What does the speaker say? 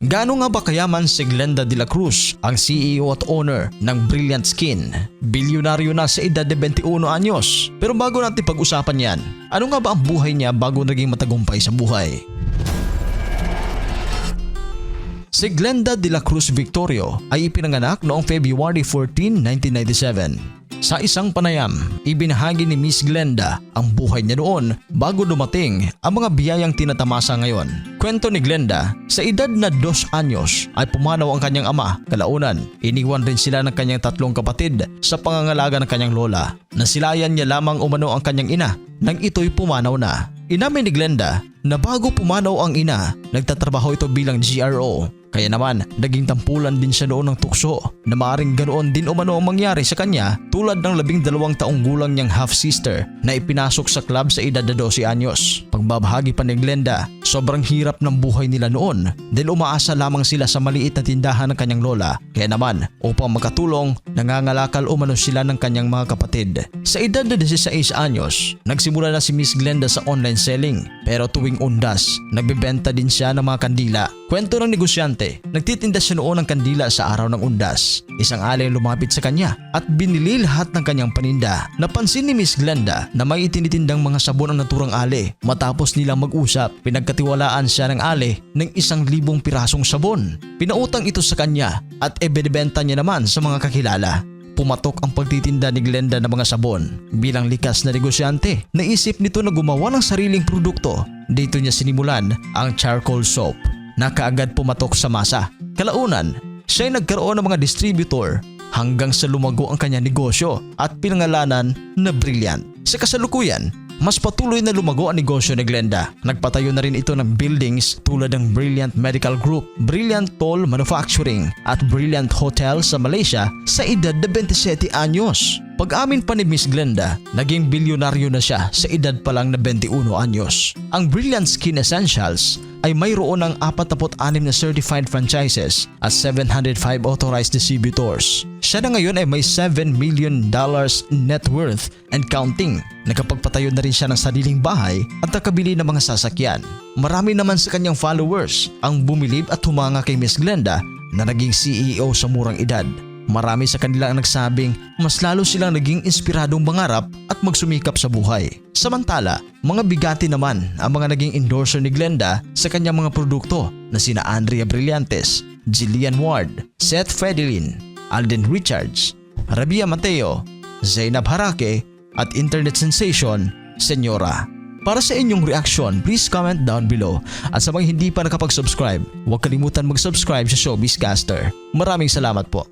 Gaano nga ba kayaman si Glenda de la Cruz, ang CEO at owner ng Brilliant Skin? Bilyonaryo na sa edad de 21 anyos. Pero bago natin pag-usapan yan, ano nga ba ang buhay niya bago naging matagumpay sa buhay? Si Glenda de la Cruz Victorio ay ipinanganak noong February 14, 1997. Sa isang panayam, ibinahagi ni Miss Glenda ang buhay niya noon bago dumating ang mga biyayang tinatamasa ngayon. Kwento ni Glenda, sa edad na 2 anyos ay pumanaw ang kanyang ama. Kalaunan, iniwan rin sila ng kanyang 3 kapatid sa pangangalaga ng kanyang lola. Nasilayan niya lamang umano ang kanyang ina nang ito'y pumanaw na. Inamin ni Glenda na bago pumanaw ang ina, nagtatrabaho ito bilang GRO. Kaya naman, naging tampulan din siya noon ng tukso na maaaring ganoon din umano ang mangyari sa kanya tulad ng 12 taong gulang niyang half-sister na ipinasok sa club sa edad na 12 anyos. Pagbabahagi pa ni Glenda, sobrang hirap ng buhay nila noon dahil umaasa lamang sila sa maliit na tindahan ng kanyang lola. Kaya naman, upang makatulong, nangangalakal umano sila ng kanyang mga kapatid. Sa edad na 16 anyos, nagsimula na si Miss Glenda sa online selling. Pero tuwing undas, nagbebenta din siya ng mga kandila. Kwento ng negosyante, nagtitinda siya noon ng kandila sa araw ng undas. Isang alay lumapit sa kanya at binili lahat ng kanyang paninda. Napansin ni Miss Glenda na may itinitindang mga sabon ang naturang ale. Matapos nilang mag-usap, pinagkatiwalaan siya ng ale ng 1,000 pirasong sabon. Pinautang ito sa kanya at ibinebenta niya naman sa mga kakilala. Pumatok ang pagtitinda ni Glenda ng mga sabon. Bilang likas na negosyante, naisip nito na gumawa ng sariling produkto. Dito niya sinimulan ang charcoal soap na kaagad pumatok sa masa. Kalaunan, siya ay nagkaroon ng mga distributor hanggang sa lumago ang kanyang negosyo at pinangalanan na Brilliant. Sa kasalukuyan, mas patuloy na lumago ang negosyo ni Glenda. Nagpatayo na rin ito ng buildings tulad ng Brilliant Medical Group, Brilliant Toll Manufacturing at Brilliant Hotel sa Malaysia sa edad na 27 anyos. Pag-amin pa ni Miss Glenda, naging bilyonaryo na siya sa edad pa lang na 21 anyos. Ang Brilliant Skin Essentials ay mayroon ng 46 na certified franchises at 705 authorized distributors. Siya na ngayon ay may $7 million net worth and counting. Nakapagpatayo na rin siya ng sariling bahay at nakabili ng mga sasakyan. Marami naman sa kanyang followers ang bumilib at humanga kay Miss Glenda na naging CEO sa murang edad. Marami sa kanila ang nagsabing mas lalo silang naging inspiradong mangarap at magsumikap sa buhay. Samantala, mga bigati naman ang mga naging endorser ni Glenda sa kanyang mga produkto na sina Andrea Brillantes, Jillian Ward, Seth Fedelin, Alden Richards, Rabia Mateo, Zainab Harake at internet sensation Senyora. Para sa inyong reaction, please comment down below. At sa mga hindi pa nakapag-subscribe, huwag kalimutan mag-subscribe sa Showbiz Caster. Maraming salamat po.